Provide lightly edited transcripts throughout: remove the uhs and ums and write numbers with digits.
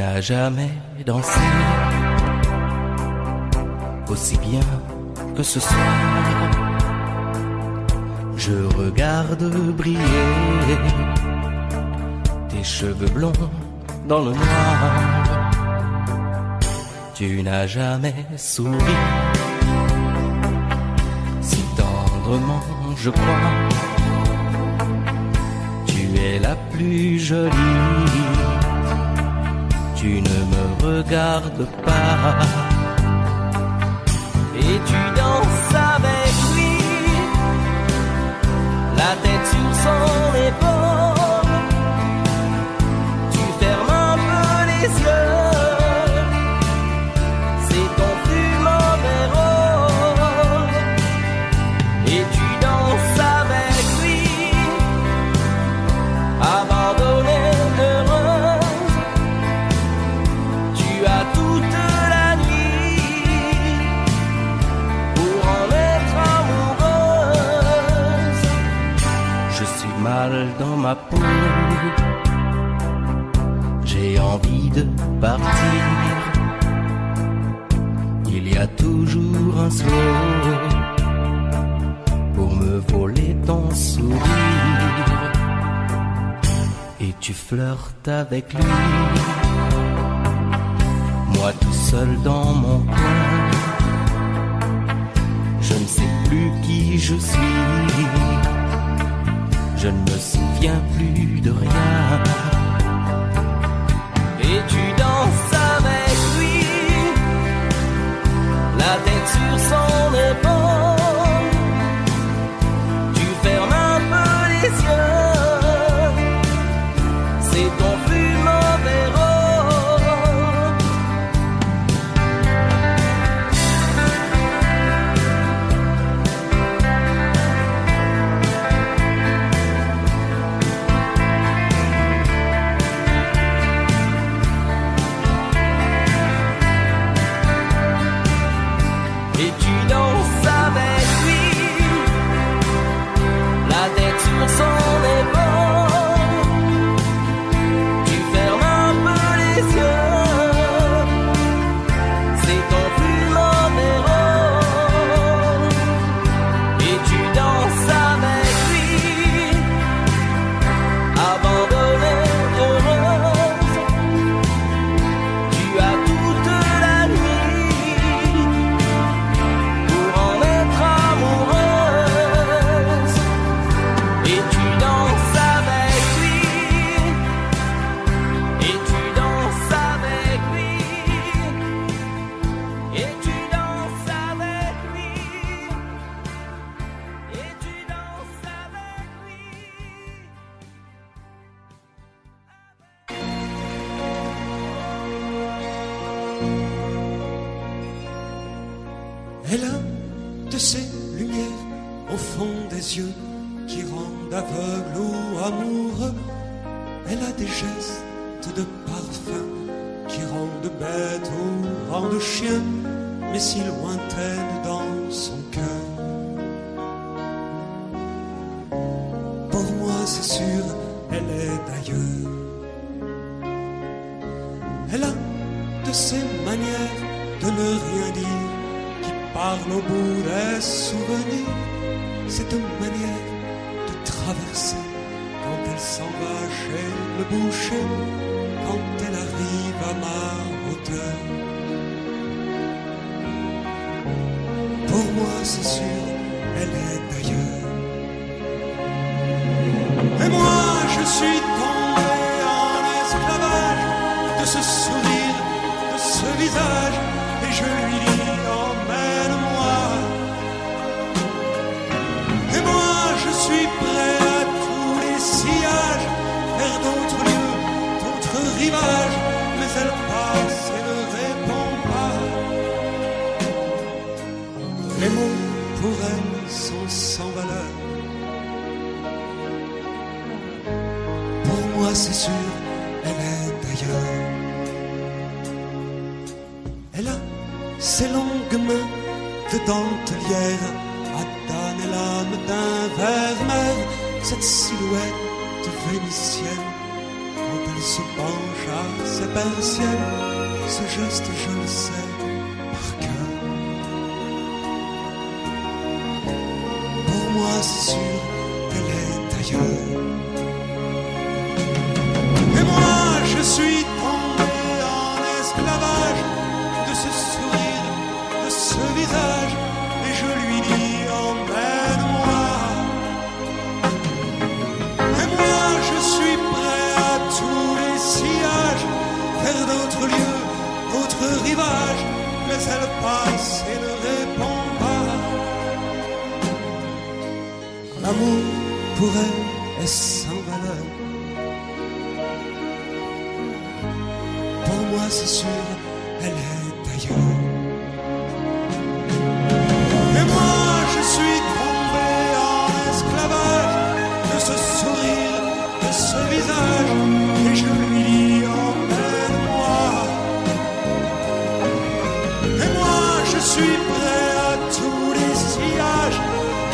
n'as jamais dansé aussi bien que ce soir. Je regarde briller tes cheveux blonds dans le noir. Tu n'as jamais souri si tendrement, je crois. Tu es la plus jolie. Tu ne me regardes pas et tu danses avec lui, la tête sur son épaule. Tu fermes un peu les yeux, c'est ton plus mauvais rôle. Et tu danses avec lui, abandonné, heureuse. Tu as toute la nuit pour en être amoureuse. Je suis mal dans ma peau, j'ai envie de partir. Il y a toujours un slow pour me voler ton sourire. Et tu flirtes avec lui, moi tout seul dans mon coin. Je ne sais plus qui je suis, je ne me souviens plus de rien. Et tu danses avec lui, la tête sur son épaule. Tu fermes un peu les yeux, c'est ton plus mauvais rôle. Et tu danses avec lui, la tête sur son épaule. Tu fermes un peu les yeux, c'est ton plus mauvais rôle. Et tu danses avec lui, abandonné, heureuse. Tu as toute la nuit pour en être amoureuse. Et tu danses avec lui, et tu danses avec lui, et tu danses avec lui, et tu danses avec lui. Elle a de ces lumières au fond des yeux qui rendent aveugle ou amoureux. Elle a des gestes de parfum qui rendent bête ou rendent chien, mais si lointaine dans son cœur. Pour moi c'est sûr, elle est d'ailleurs. Elle a de ces manières de ne rien dire qui parle au bout des souvenirs. Cette manière de traverser quand elle s'en va chez le boucher, quand elle arrive à ma hauteur. Pour moi c'est sûr, elle est d'ailleurs. Et moi je suis tombé en esclavage de ce sourire, de ce visage, et je lui dis emmène-moi. Et moi je suis prêt à tous les sillages, vers d'autres lieux, d'autres rivages, mais elle passe et ne répond pas. Les mots pour elle sont sans valeur. Pour moi c'est sûr, elle est d'ailleurs. Elle a ses longues mains de dentelière à damner l'âme d'un vermeil, cette silhouette vénitienne quand elle Il se penche à ses persiennes, ce geste je le sais par cœur. Pour moi c'est sûr qu'elle est ailleurs. Et moi je suis tombé en esclavage de ce sourire, de ce visage, et je lui dis emmène-moi. Et moi je suis prêt à tous les sillages, vers d'autres lieux, d'autres rivages, mais elle passe et ne répond pas. L'amour pour elle est sans valeur. Pour moi c'est sûr, elle est ailleurs. Et moi je suis tombé en esclavage de ce sourire, de ce visage, et je lui dis emmène-moi. Et moi je suis prêt à tous les sillages,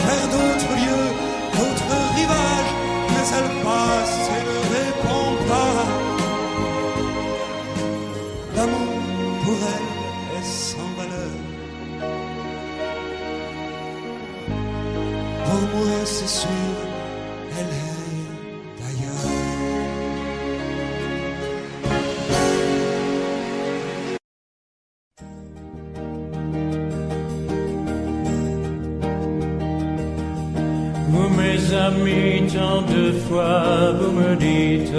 vers d'autres lieux, d'autres rivages, mais elle passe et ne répond pas. L'amour pour elle est sans valeur. Pour moi c'est sûr, elle est d'ailleurs. Vous mes amis, tant de fois vous me dites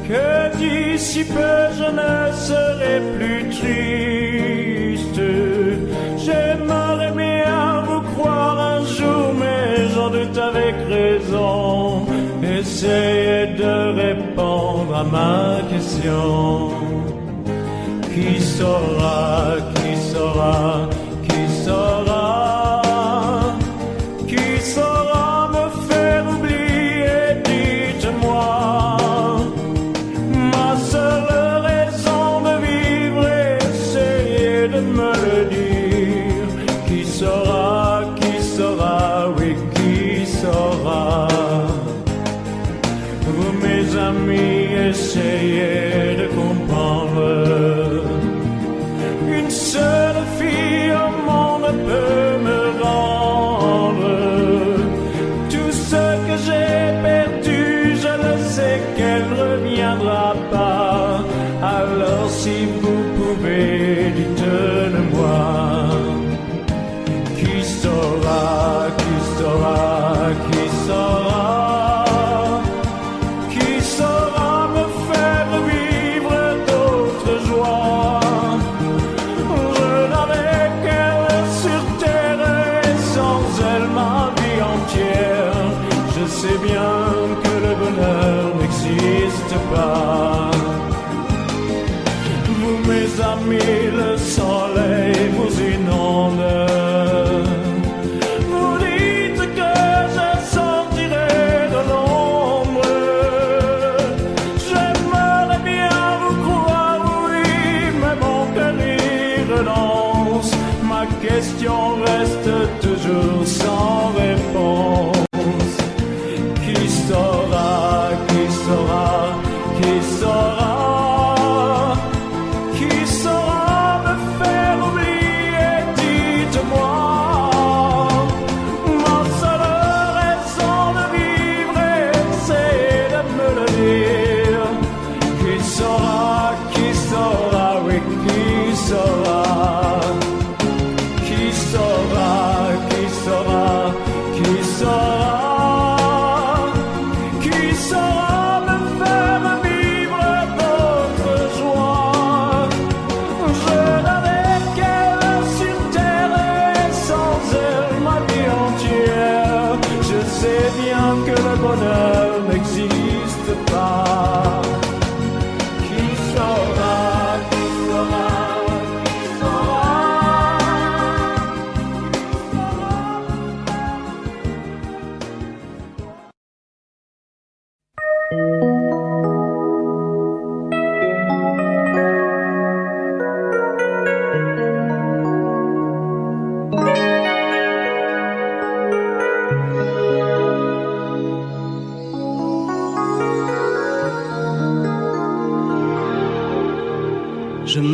que d'ici peu je ne serai plus triste. J'aimerais bien vous croire un jour, mais j'en doute avec raison. Essayez de répondre à ma question. Qui saura, qui saura, qui saura? Qui saura me faire oublier, dites-moi. Ma seule raison de vivre, essayez de me le dire. Qui saura, oui, qui saura? Vous mes amis, essayez de comprendre. Une seule fille au monde peut me rendre tout ce que j'ai perdu. Je le sais qu'elle ne reviendra pas. Alors si vous pouvez, dites-le-moi. Qui saura, qui saura, qui saura? Qui saura me faire vivre d'autres joies? Je n'avais qu'elle sur terre et sans elle ma vie entière. Je sais bien que le bonheur n'existe pas. Vous mes amis, le soleil vous inonde. Vous dites que je sortirai de l'ombre. J'aimerais bien vous croire, oui, mais mon cœur y renonce. Ma question reste toujours sans réponse. Qui saura, qui saura, qui saura? Qui saura me faire oublier, dites-moi. Ma seule raison de vivre, c'est de me le dire. Qui saura, oui, qui saura? Qui saura, qui saura, qui saura? Qui saura me faire vivre d'autres joies? Je n'avais qu'elle sur terre et sans elle ma vie entière. Je sais bien que le bonheur n'existe pas. Qui saura, qui saura, qui saura?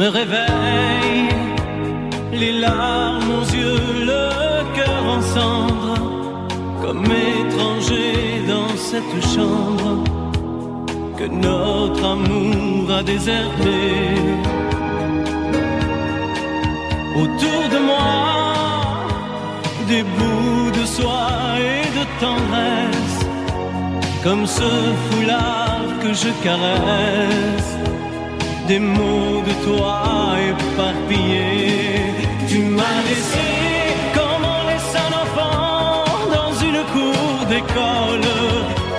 me réveille, les larmes aux yeux, le cœur en cendres, comme étranger dans cette chambre que notre amour a déserté. Autour de moi, des bouts de soie et de tendresse, comme ce foulard que je caresse, des mots de toi éparpillés. Tu m'as laissé comme on laisse un enfant dans une cour d'école.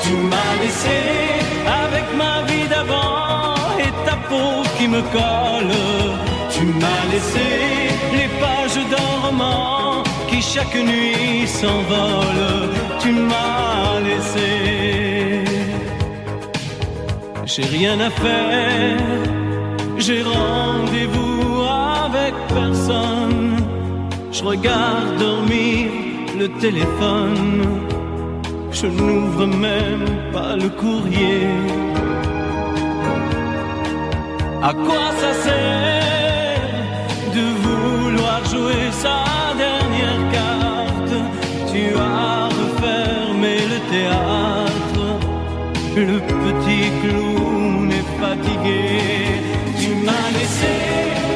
Tu m'as laissé avec ma vie d'avant et ta peau qui me colle. Tu m'as laissé les pages d'un roman qui chaque nuit s'envole. Tu m'as laissé. J'ai rien à faire, j'ai rendez-vous avec personne. Je regarde dormir le téléphone, je n'ouvre même pas le courrier. À quoi ça sert de vouloir jouer sa dernière carte? Tu as refermé le théâtre, le petit clown est fatigué. Tu m'as laissé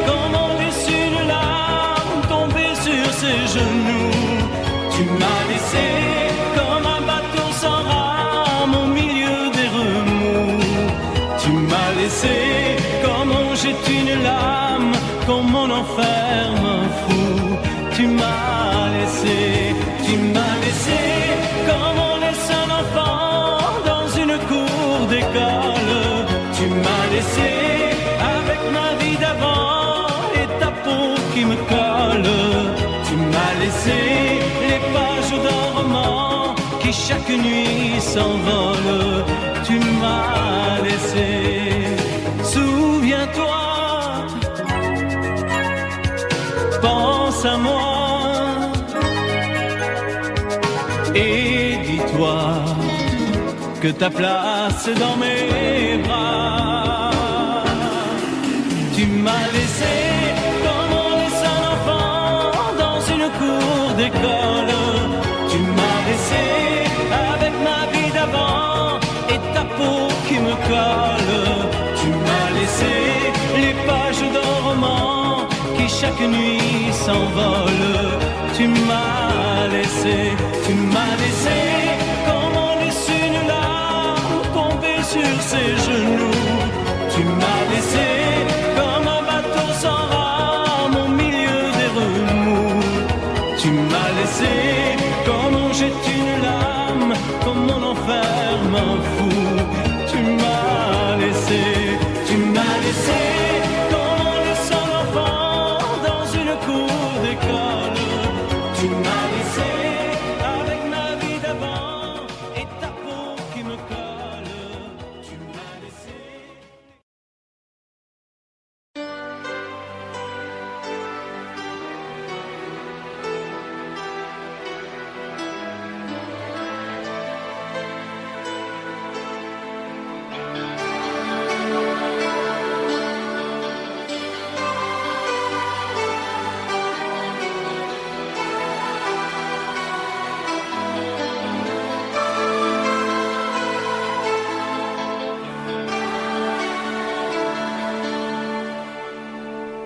comme on laisse une larme tomber sur ses genoux. Tu m'as laissé comme un bateau sans rame au milieu des remous. Tu m'as laissé comme on jette une lame, comme on enferme un fou. Tu m'as laissé comme on laisse un enfant dans une cour d'école. Tu m'as laissé avec ma vie d'avant et ta peau qui me colle. Tu m'as laissé les pages d'un roman qui chaque nuit s'envole. Tu m'as laissé. Souviens-toi, pense à moi et dis-toi que ta place est dans mes bras. Tu m'as laissé comme on laisse un enfant dans une cour d'école. Tu m'as laissé avec ma vie d'avant et ta peau qui me colle. Tu m'as laissé les pages d'un roman qui chaque nuit s'envole. Tu m'as laissé comme on laisse une larme tomber sur ses genoux. Tu m'as laissé comme un bateau sans rame au milieu des remous. Tu m'as laissé comme on jette une lame, comme on enferme un fou. Tu m'as laissé comme on laisse un enfant dans une cour d'école. Tu m'as laissé avec ma vie d'avant et ta peau qui me colle. Tu m'as laissé.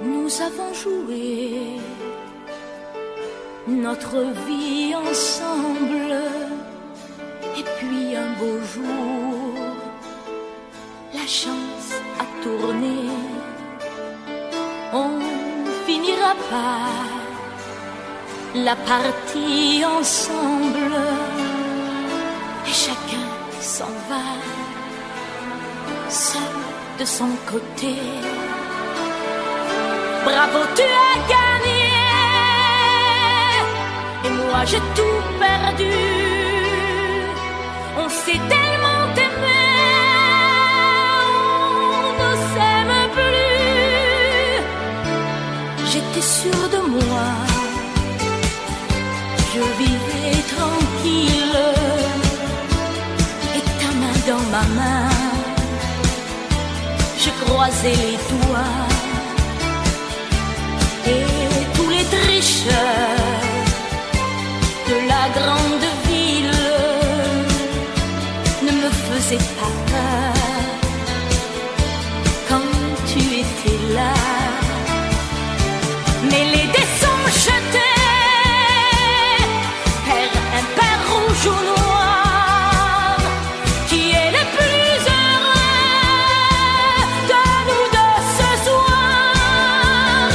Nous avons joué notre vie ensemble, et puis un beau jour, la chance a tourné. On finira par la partie ensemble, et chacun s'en va, seul de son côté. Bravo, tu as gagné, et moi j'ai tout perdu. On s'est tellement aimé, on ne s'aime plus. J'étais sûre de moi, je vivais tranquille, et ta main dans ma main, je croisais les doigts. fraîcheur de la grande ville ne me faisait pas peur quand tu étais là. Mais les dés sont jetés, père impair, rouge ou noir, qui est le plus heureux de nous deux ce soir?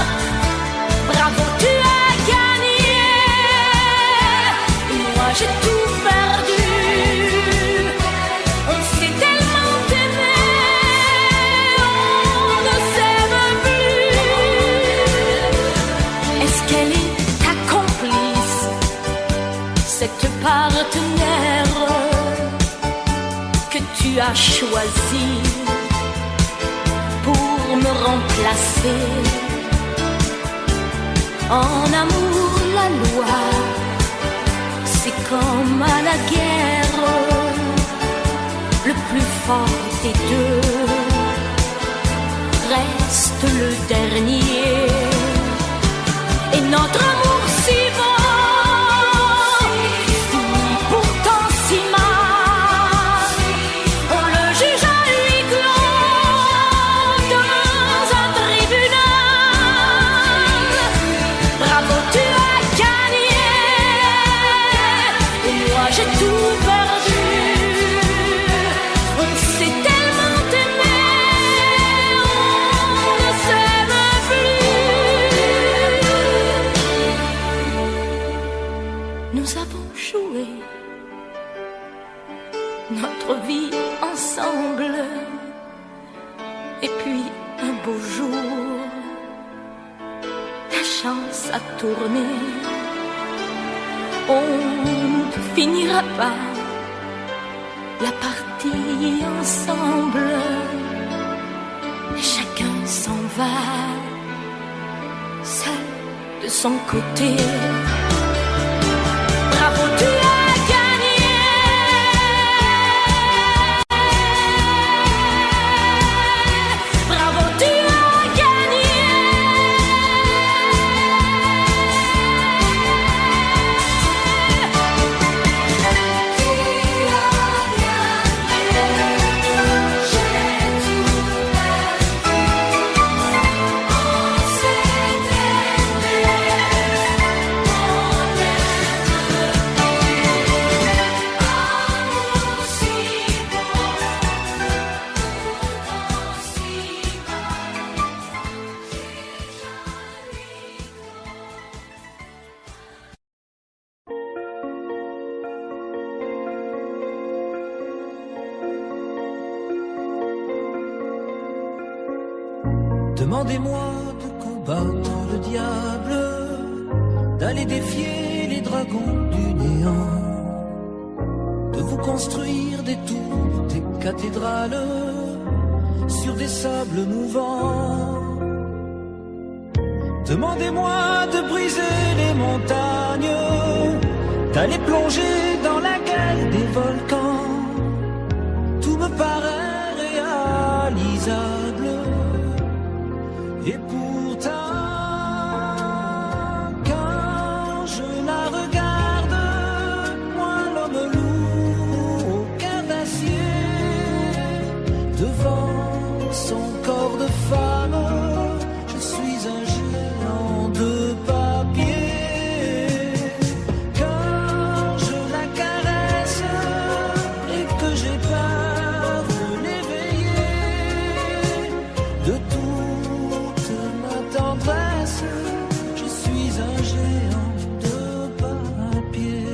Bravo, tu as gagné, moi j'ai tout perdu. On s'est tellement aimé, on ne s'aime plus. Est-ce qu'elle est ta complice, cette partenaire que tu as choisi pour me remplacer? En amour, la loi, c'est comme à la guerre, le plus fort des deux reste le dernier. Et notre amour si beau finit pourtant si mal. On le juge à huis clos dans un tribunal. Bravo, tu as gagné, et moi j'ai tout perdu. On s'est tellement aimé, on ne s'aime plus. Nous avons joué notre vie ensemble, et puis un beau jour, la chance a tourné. On ne finira pas la partie ensemble, et chacun s'en va seul de son côté. Bravo, tu as gagné, bravo, tu as gagné. Demandez-moi de combattre le diable, d'aller défier les dragons du néant, de vous construire des tours, des cathédrales sur des sables mouvants. Demandez-moi de briser les montagnes, d'aller plonger dans la gueule des volcans. Tout me paraît réalisable. Et pourtant, quand je la regarde, moi l'homme lourd au cœur d'acier, devant son corps de femme, je suis un géant de papier. Quand je la caresse et que j'ai peur de l'éveiller, de toute ma tendresse, je suis un géant de papier.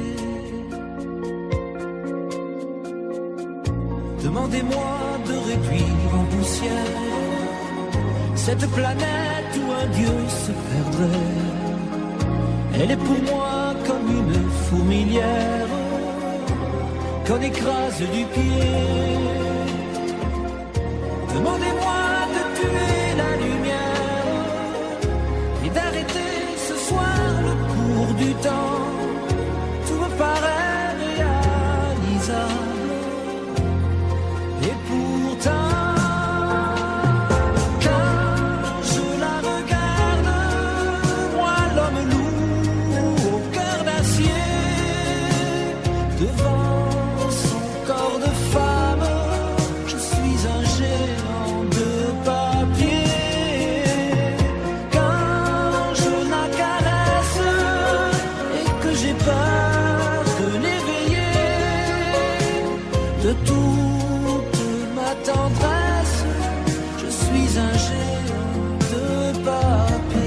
Demandez-moi de réduire en poussière cette planète où un dieu se perdrait. Elle est pour moi comme une fourmilière qu'on écrase du pied. Demandez-moi de tuer la lumière et d'arrêter ce soir le cours du temps. Tout me paraît réalisable. Et pourtant, quand je la regarde, moi l'homme lourd Devant son corps de femme, je suis un géant de papier. Quand je la caresse et que j'ai peur de l'éveiller, de toute ma tendresse, je suis un géant de papier.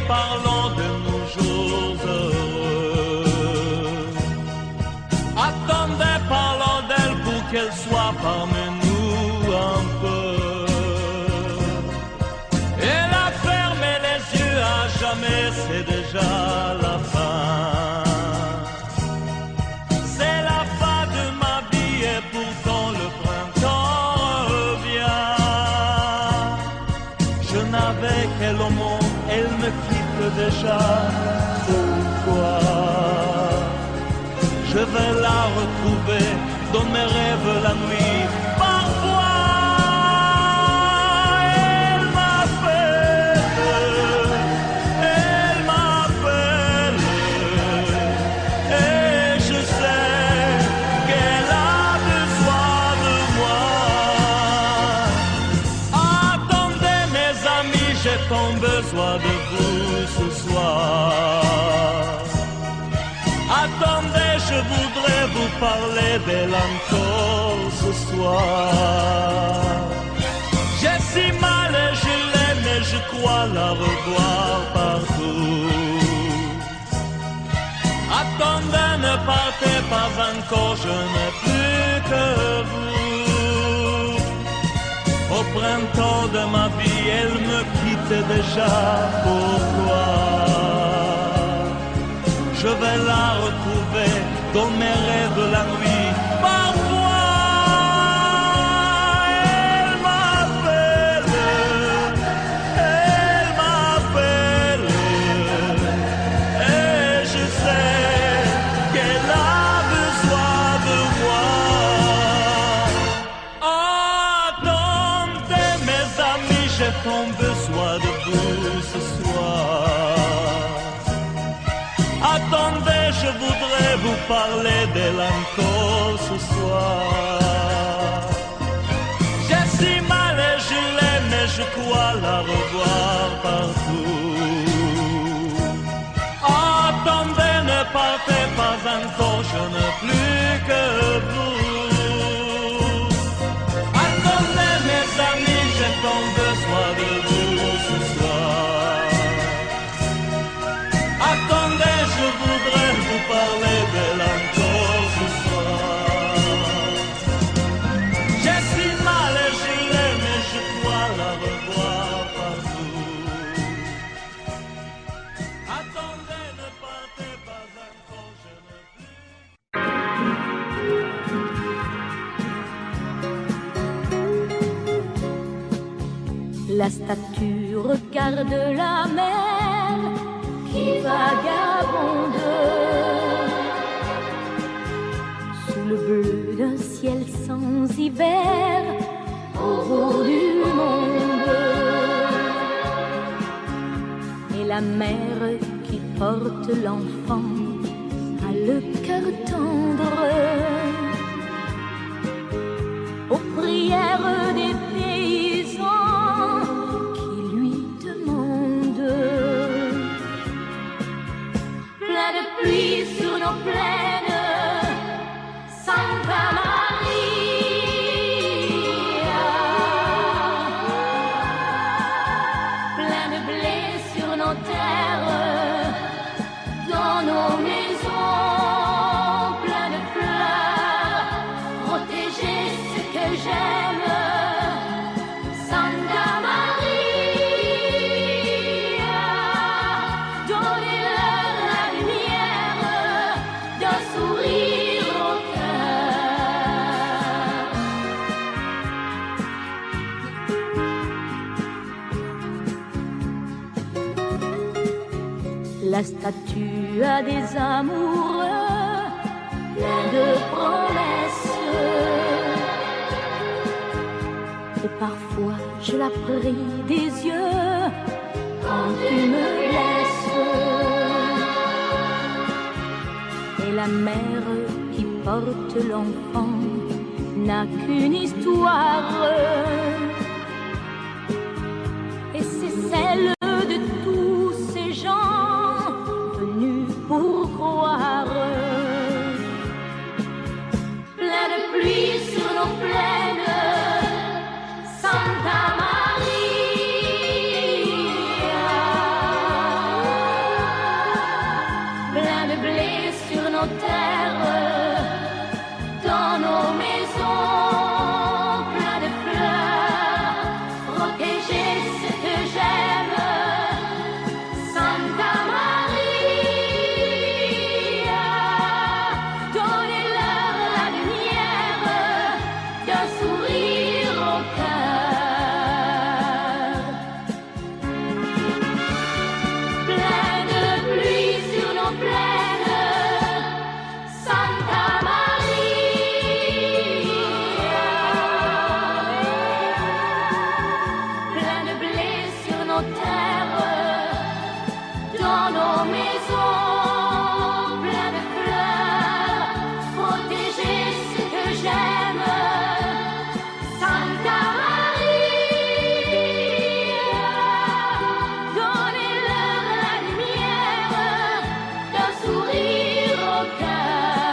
Parlons de nos jours heureux. Attendez, parlons d'elle pour qu'elle soit parmi nous un peu. Elle a fermé les yeux à jamais, c'est déjà la fin. C'est la fin de ma vie et pourtant le printemps revient. Je n'avais qu'elle au monde, elle me quitte déjà. Pourquoi? Je vais la retrouver dans mes rêves la nuit. Parfois, elle m'appelle, et je sais qu'elle a besoin de moi. Attendez mes amis, j'ai tant besoin de vous ce soir. Attendez, je voudrais vous parler d'elle encore ce soir. J'ai si mal et je l'aime et je crois la revoir partout. Attendez, ne partez pas encore, je n'ai plus que vous. Au printemps de ma vie, elle me quitte déjà. Pourquoi? Je vais la retrouver dans mes rêves la nuit. Parfois, elle m'appelle, et je sais qu'elle a besoin de moi. Attendez mes amis, j'ai tant besoin de vous ce soir. Attendez, je voudrais vous parler d'elle encore ce soir. J'ai si mal et je l'aime et je crois la revoir partout. Attendez, ne partez pas encore, je n'ai plus que vous. Attendez mes amis, j'ai tant besoin de vous ce soir. Attendez, je voudrais vous parler d'elle encore ce soir. J'ai si mal et je l'aime et je crois la revoir partout. Attendez, ne partez pas encore, je n'ai plus. La statue regarde la mer qui vagabonde sous le bleu d'un ciel sans hiver au bout du monde. Et la mère qui porte l'enfant a le cœur tendre aux prières des paysans qui lui demandent. Plein de pluie sur nos plaines, Santa Maria. la statue a des amoureux pleins de promesses. Et parfois je la prie des yeux quand tu me laisses. Et la mère qui porte l'enfant n'a qu'une histoire, et c'est celle de tous ces gens venus pour croire. Plein de pluie sur nos plaines, Santa Maria. Plein de blé sur nos terres, dans nos maisons, plein de fleurs, protéger ce que j'aime, Santa Maria. Donnez-leur la lumière d'un sourire au cœur. Plein de pluie sur nos plaines, Santa Maria. Plein de blé sur nos terres, dans nos maisons, plein de fleurs, protéger ce que j'aime, Santa Maria. Donnez-leur la lumière d'un sourire au cœur.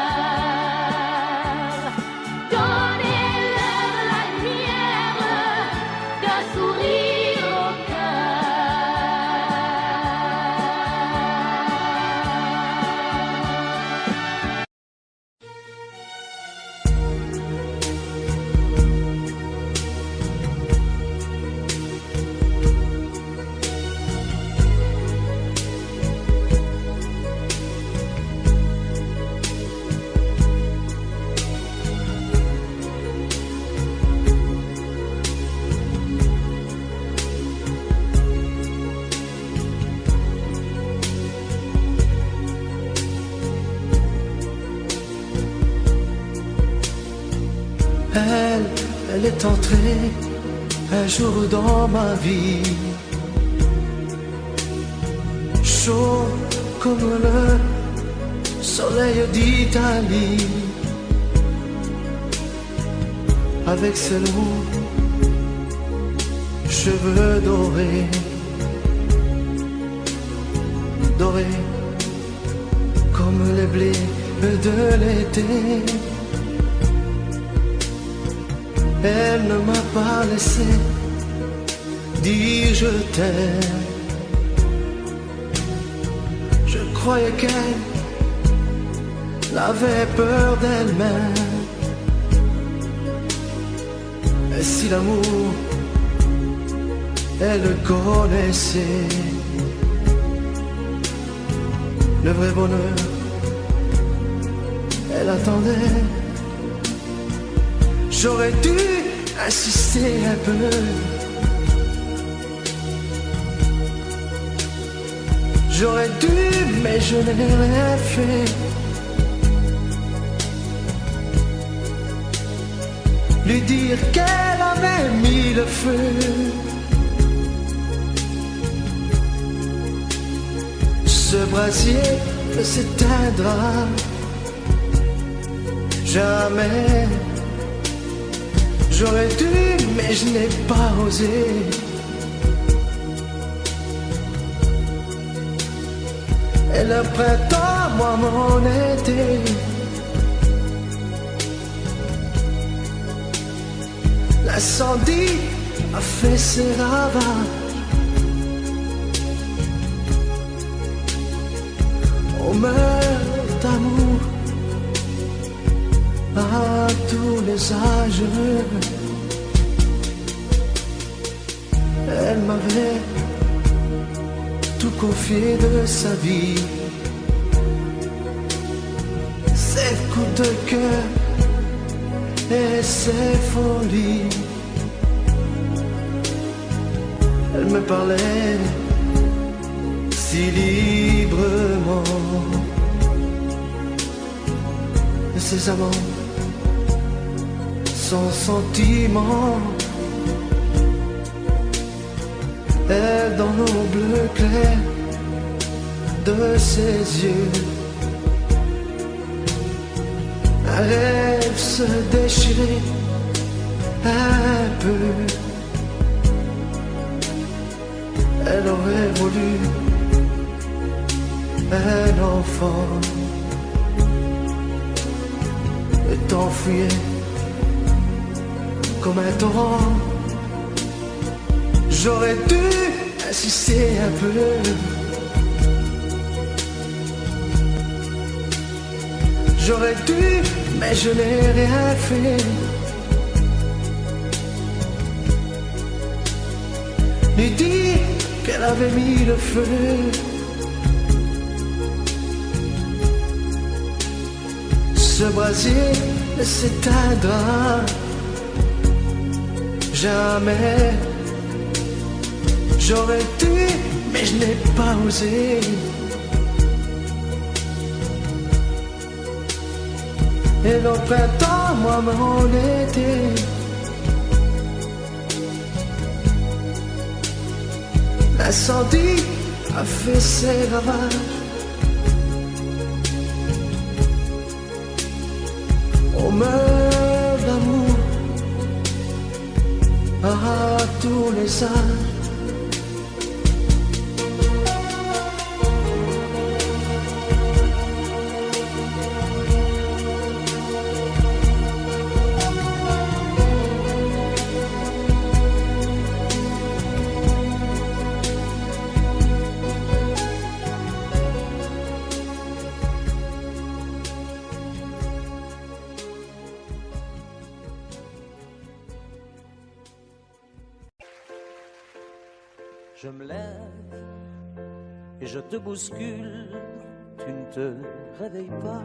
Donnez-leur la lumière d'un sourire au Elle est entrée un jour dans ma vie, chaud comme le soleil d'Italie, avec ses longs cheveux dorés, dorés comme les blés de l'été. Elle ne m'a pas laissé dire je t'aime. Je croyais qu'elle avait peur d'elle-même. Et si l'amour, elle le connaissait, le vrai bonheur, elle attendait. J'aurais dû insister un peu, j'aurais dû, mais je n'ai rien fait. Lui dire qu'elle avait mis le feu. Ce brasier ne s'éteindra jamais. J'aurais dû, mais je n'ai pas osé. Et le printemps, moi mon été, l'incendie a fait ses ravages. On meurt d'amour à tous les âges. Elle m'avait tout confié de sa vie, ses coups de cœur et ses folies. Elle me parlait si librement de ses amants, sans sentiment. Elle dans l'eau bleu clair de ses yeux, un rêve se déchirait un peu. Elle aurait voulu un enfant et t'enfuyait comme un torrent. J'aurais dû insister un peu. J'aurais dû, mais je n'ai rien fait. Lui dire qu'elle avait mis le feu. Ce brasier s'éteindra jamais. J'aurais dû, mais je n'ai pas osé. Et le printemps, moi, mon été, l'incendie a fait ses ravages. On meurt d'amour à tous les âges. Je me lève et je te bouscule, tu ne te réveilles pas.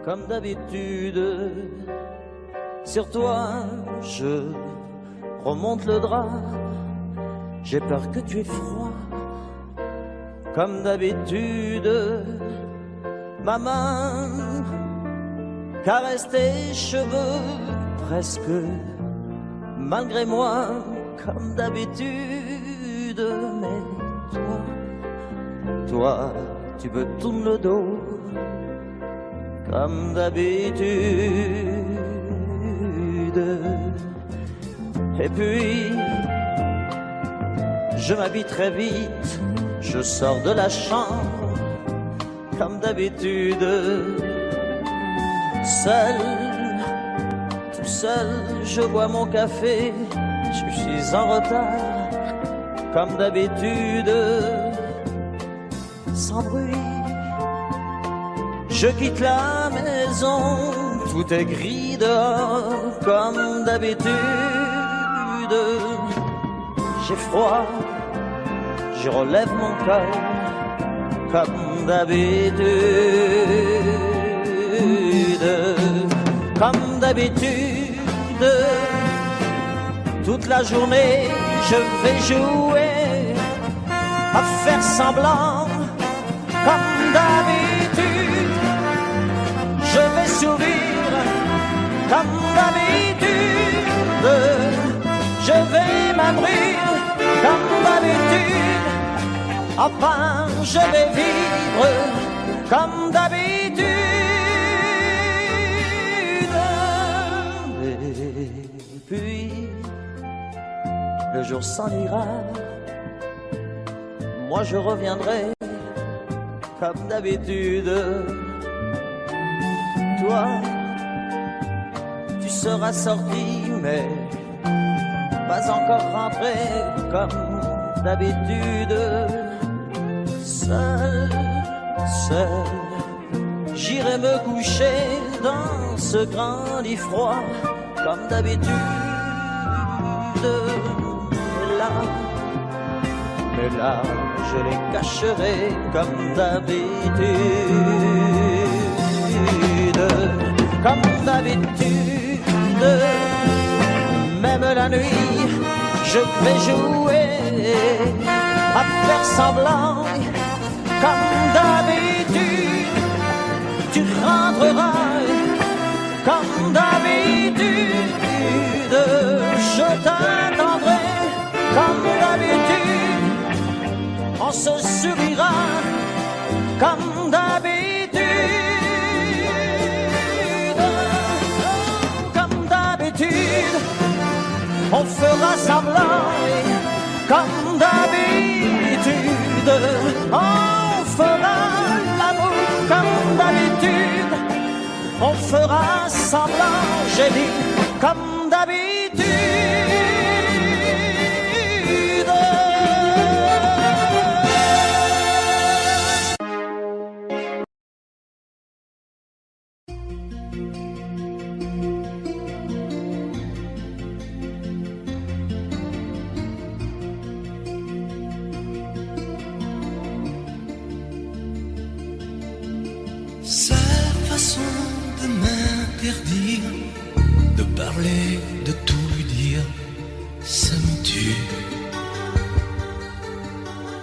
Comme d'habitude, sur toi je remonte le drap. J'ai peur que tu aies froid. Comme d'habitude, ma main caresse tes cheveux presque malgré moi. Comme d'habitude, mais toi, tu me tournes le dos, comme d'habitude. Et puis, je m'habille très vite, je sors de la chambre, comme d'habitude. Seul, tout seul, je bois mon café. Je suis en retard, comme d'habitude, sans bruit. Je quitte la maison, tout est gris dehors, comme d'habitude. J'ai froid, je relève mon cœur, comme d'habitude. Comme d'habitude, toute la journée, je vais jouer à faire semblant, comme d'habitude. Je vais sourire, comme d'habitude. Je vais m'abrir, comme d'habitude. Enfin, je vais vivre, comme d'habitude. Et puis, le jour s'en ira, moi je reviendrai comme d'habitude. Toi, tu seras sorti, mais pas encore rentré comme d'habitude. Seul, j'irai me coucher dans ce grand lit froid comme d'habitude. Mais là, je les cacherai comme d'habitude. Comme d'habitude, même la nuit, je vais jouer à faire semblant, comme d'habitude, tu rentreras, comme d'habitude, je t'attendrai, comme d'habitude, on se sourira, comme d'habitude, comme d'habitude, on fera semblant, comme d'habitude, on fera l'amour comme d'habitude, on fera semblant, j'ai dit, comme d'habitude. Sa façon de m'interdire de parler, de tout lui dire, ça me tue.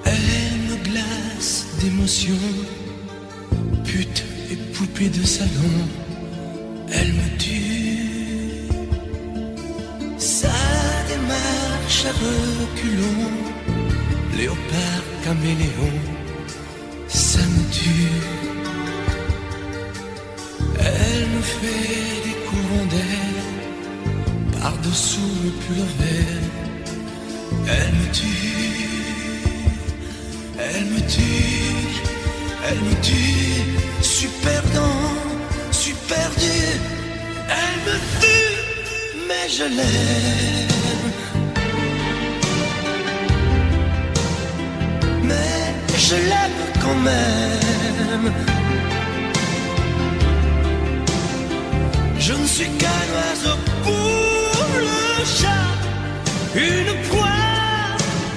Elle me glace d'émotion, pute et poupée de salon, elle me tue. Sa démarche à reculons, léopard caméléon, ça me tue. Elle me fait des courants d'air par-dessous le pull vert. Elle me tue, elle me tue, elle me tue. Super dans, super dur. Elle me tue, mais je l'aime. Mais je l'aime quand même. Je ne suis qu'un oiseau pour le chat, une proie,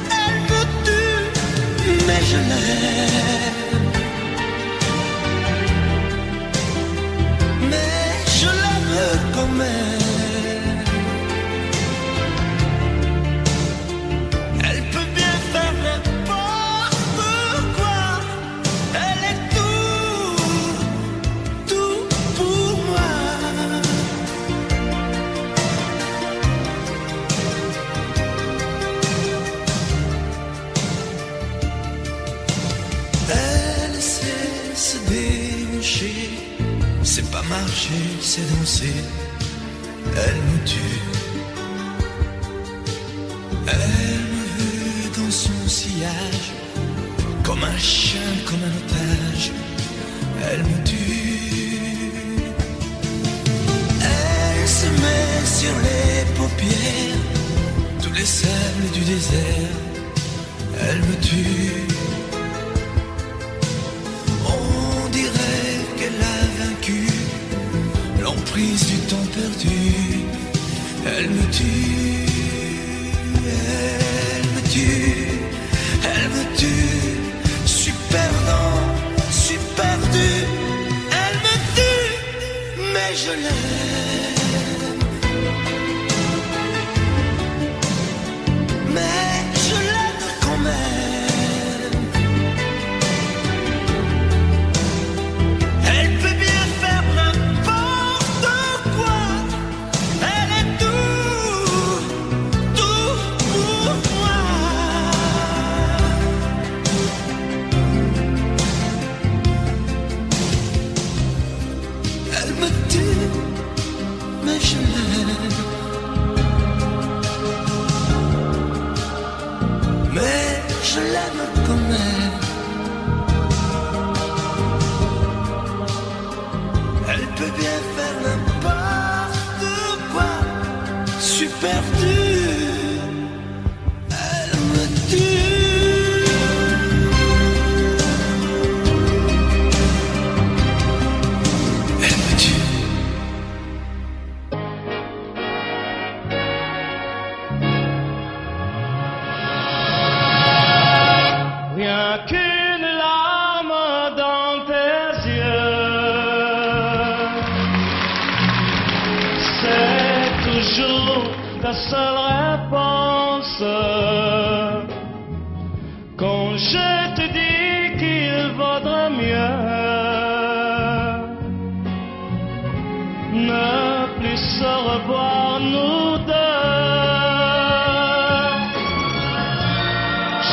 elle me tue, mais je l'aime. Mais je l'aime quand même. Elle peut bien faire n'importe quoi, elle est tout pour moi. Elle sait se déhancher, c'est pas marcher, c'est danser. Elle me tue. Elle me veut dans son sillage, comme un chien, comme un otage. Elle me tue. Elle se met sur les paupières, tous les sables du désert. Elle me tue. On dirait qu'elle a vaincu l'emprise du temps perdu. Elle me tue, elle me tue, elle me tue. Super dans, super dur. Elle me tue, mais je l'aime. Mais je l'aime quand même. Elle peut bien faire n'importe quoi. Elle est tout pour moi. Elle me tue, mais je l'aime. Mais je l'aime quand même. Elle peut bien faire n'importe quoi. Super dur. Elle me tue. Elle me tue. Rien qu'une larme dans tes yeux, c'est toujours ta seule réponse. revoir nous deux.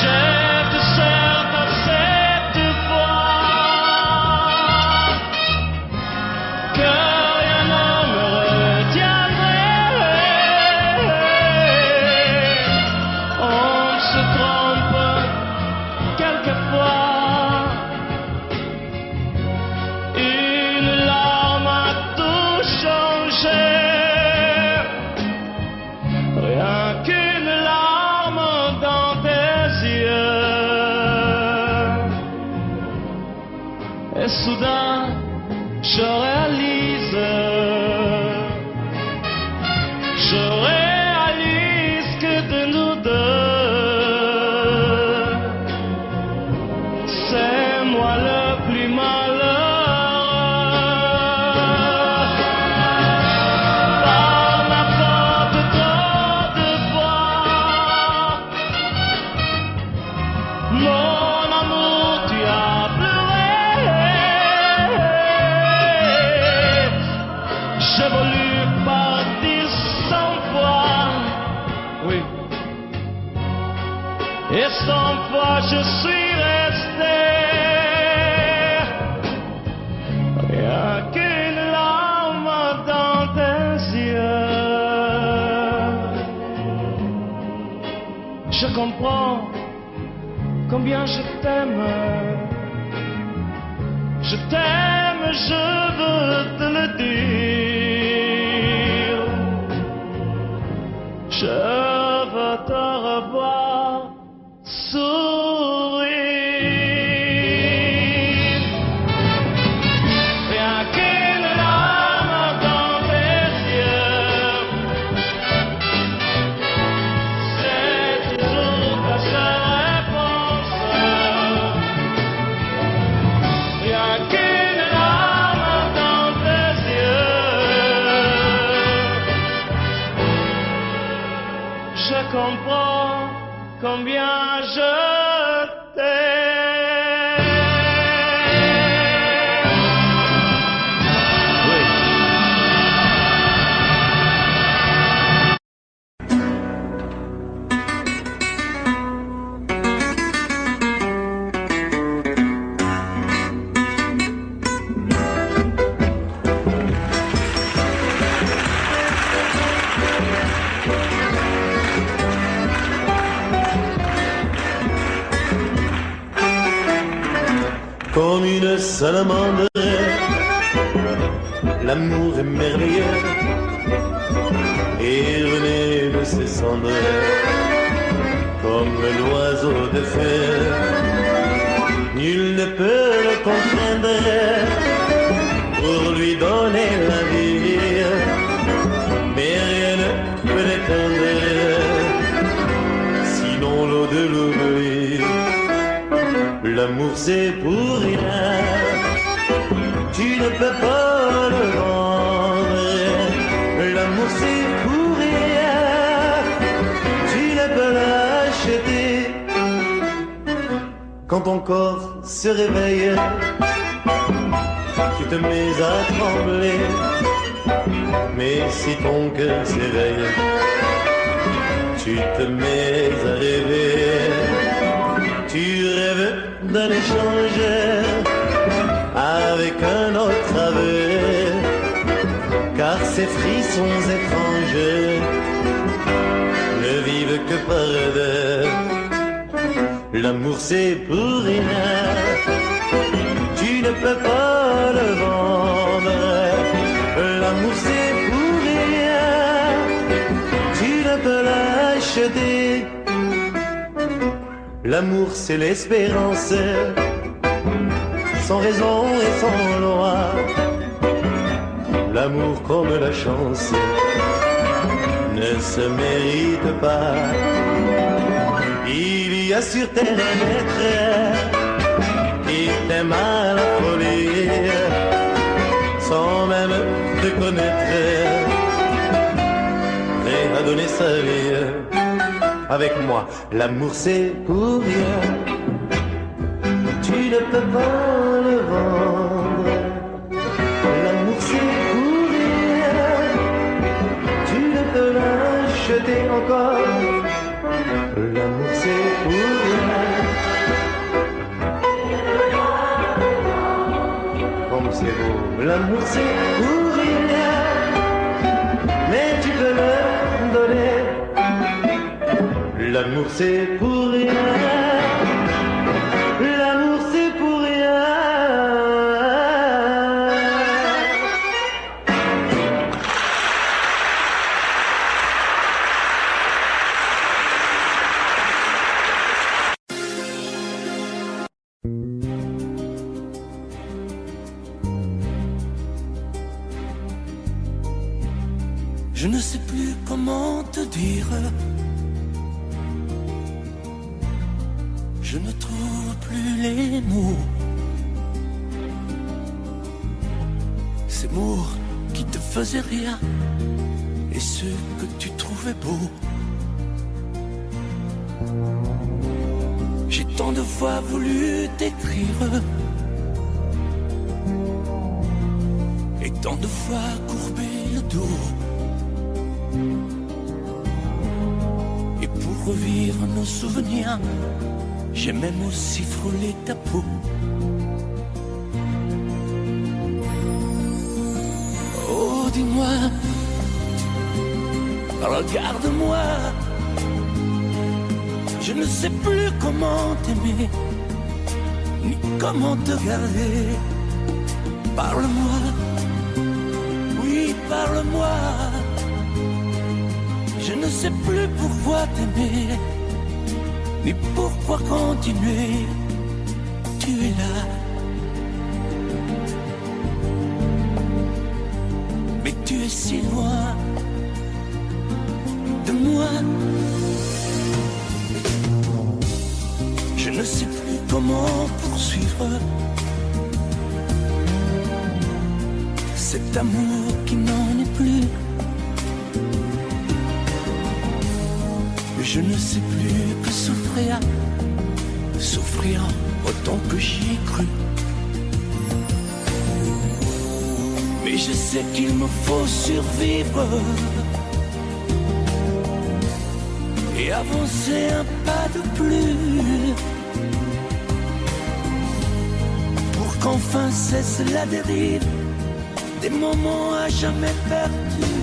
Je te serre à cette fois que rien ne me retiendrait. On se trompe quelquefois. Une larme a tout changé. Rien qu'une larme dans tes yeux. Et soudain, je réalise que de nous deux, c'est moi le plus malheureux. Par ma faute, trop de fois, mon amour, tu as pleuré. J'ai voulu partir 100 fois, oui, et 100 fois je suis resté. Rien qu'une larme dans tes yeux. Je comprends combien je t'aime. Je t'aime, je veux te le dire. Je veux te revoir sourire. Rien qu'une larme dans tes yeux, c'est toujours ta seule réponse. Rien qu'une larme dans tes yeux. Je comprends combien je t'aime. Oui. Comme une salamandre, l'amour est merveilleux et renaît de ses cendres comme l'oiseau de feu. Nul ne peut le comprendre pour lui donner la vie, mais rien ne peut l'éteindre, sinon l'eau de l'oubli. L'amour c'est pour rien, tu ne peux pas le vendre. L'amour c'est pour rien, tu ne peux l'acheter. Quand ton corps se réveille, tu te mets à trembler. Mais si ton cœur s'éveille, tu te mets à rêver. Tu rêves d'un échange avec un autre aveu, car ces frissons étranges ne vivent que par deux. L'amour c'est pour rien, tu ne peux pas le vendre. L'amour c'est pour rien, tu ne peux l'acheter. L'amour c'est l'espérance, sans raison et sans loi. L'amour comme la chance ne se mérite pas. Il y a sur terre un être qui t'aime à la folie, sans même te connaître, prêt à donner sa vie. Avec moi, l'amour c'est pour rien, tu ne peux pas le vendre. L'amour c'est pour rien, te l'acheter encore. L'amour c'est pour rien. Comme c'est beau, l'amour c'est pour rien. Mais tu peux le donner. L'amour c'est pour rien. L'amour c'est pour rien. Je ne sais plus comment te dire. Je ne trouve plus les mots. Ces mots qui te faisaient rien et ceux que tu trouvais beaux. J'ai tant de fois voulu t'écrire et tant de fois courbé le dos. Et pour revivre nos souvenirs, j'ai même aussi frôlé ta peau. Oh, dis-moi, regarde-moi. Je ne sais plus comment t'aimer, ni comment te garder. Parle-moi, oui, parle-moi. Je ne sais plus pourquoi t'aimer, ni pourquoi continuer. Tu es là, mais tu es si loin de moi. Je ne sais plus comment poursuivre cet amour qui n'en est plus. Je ne sais plus que souffrir, souffrir autant que j'y ai cru. Mais je sais qu'il me faut survivre et avancer un pas de plus pour qu'enfin cesse la dérive des moments à jamais perdus.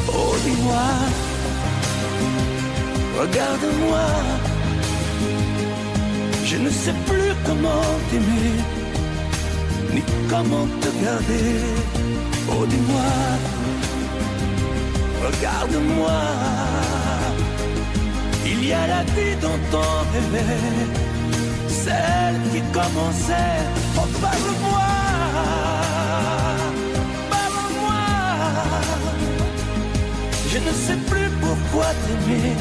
Oh, dis-moi, regarde-moi, je ne sais plus comment t'aimer, ni comment te garder. Oh, dis-moi, regarde-moi, il y a la vie dont on rêvait, celle qui commençait. Oh, parle-moi, parle-moi, je ne sais plus pourquoi t'aimer,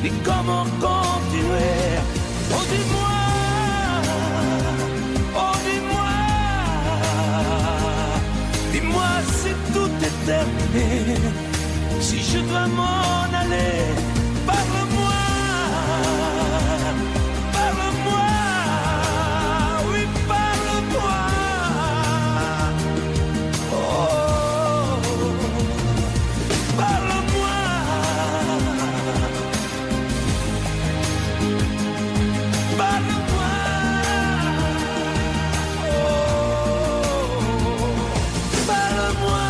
ni comment continuer. Oh, dis-moi, oh, dis-moi, dis-moi si tout est terminé, si je dois m'en aller. Parle-moi, parle-moi, oui, parle-moi. Oh, parle-moi. Parle-moi, oh, parle-moi.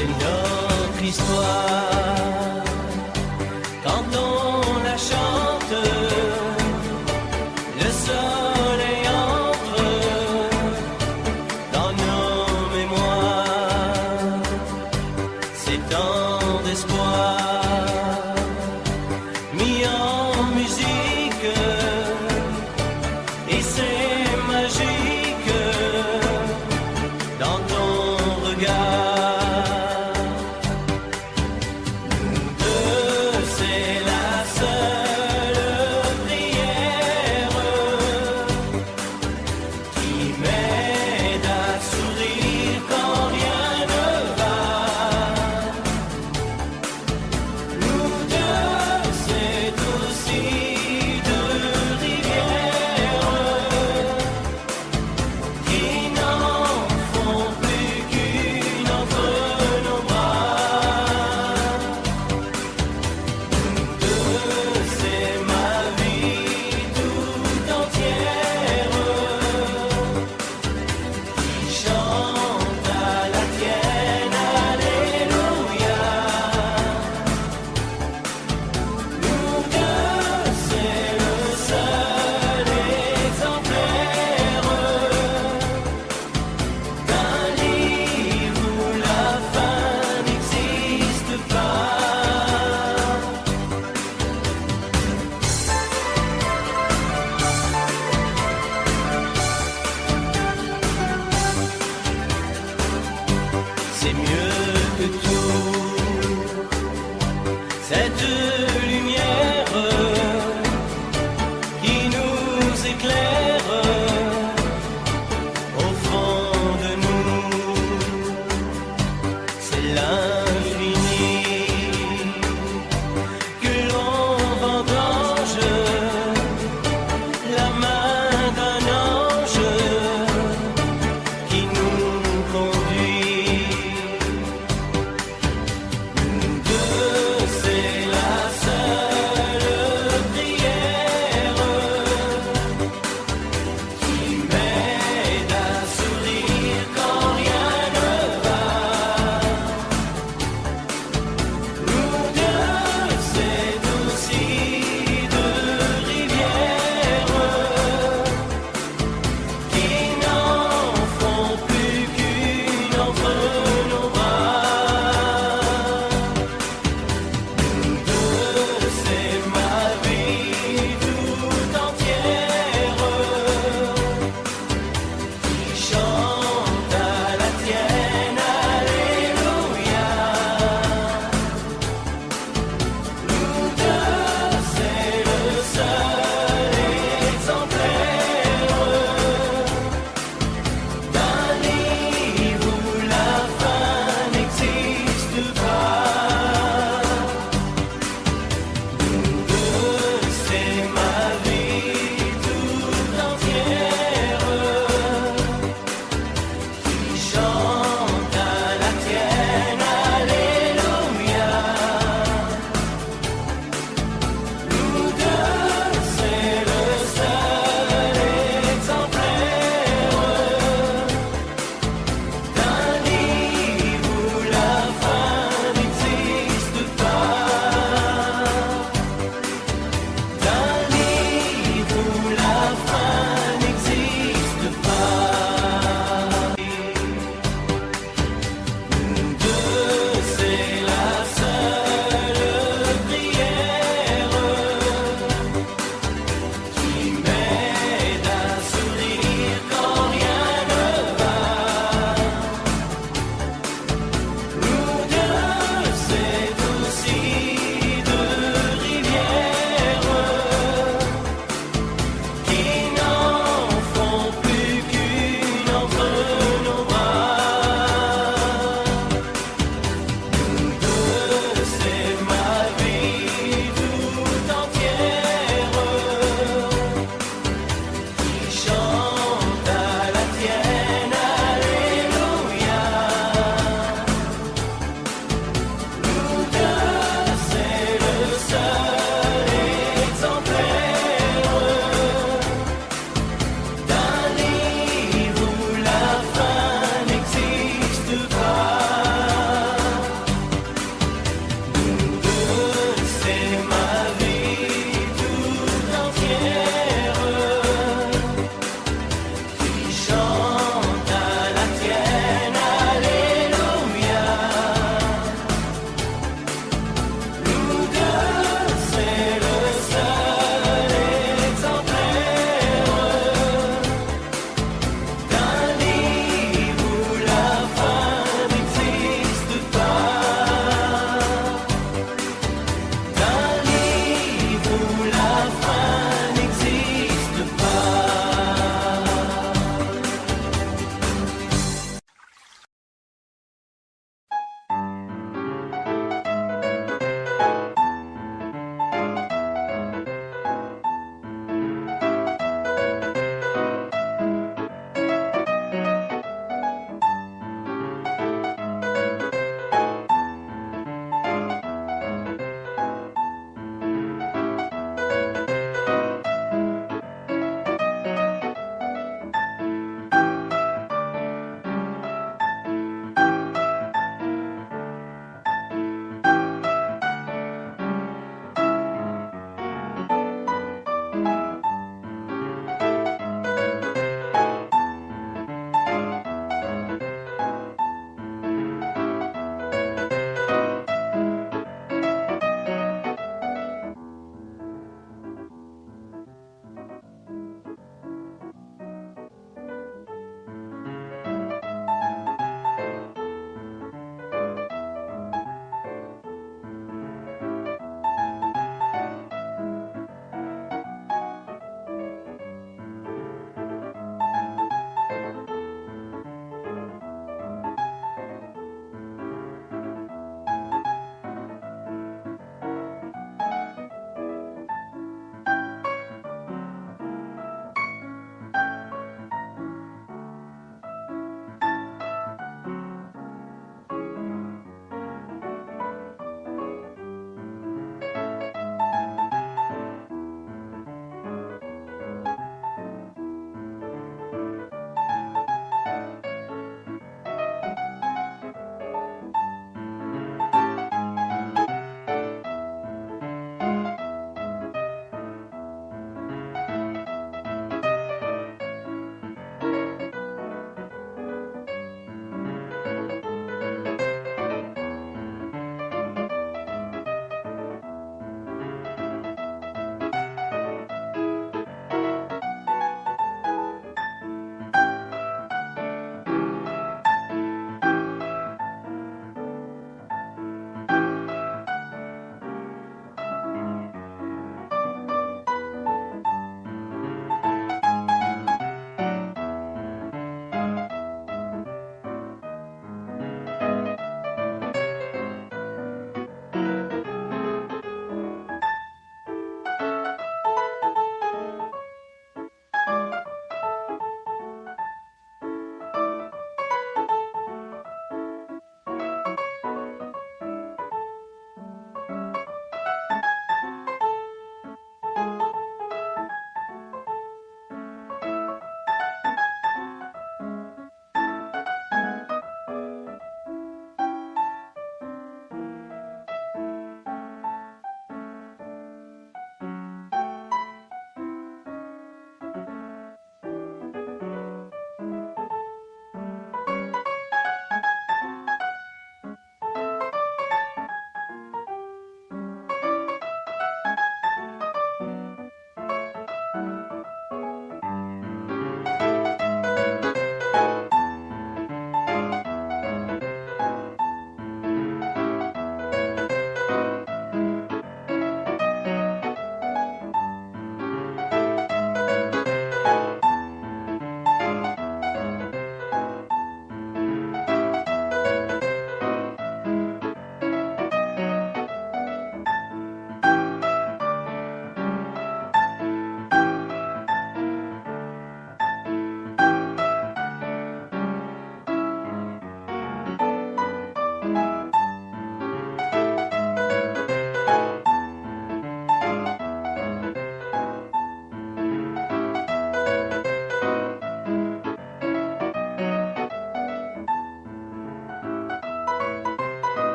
c'est notre histoire. Quand on la chante, le soleil entre dans nos mémoires. C'est tant d'espoir mis en musique, et c'est magique dans ton regard. C'est mieux que tout, cette lumière qui nous éclaire au fond de nous. C'est l'un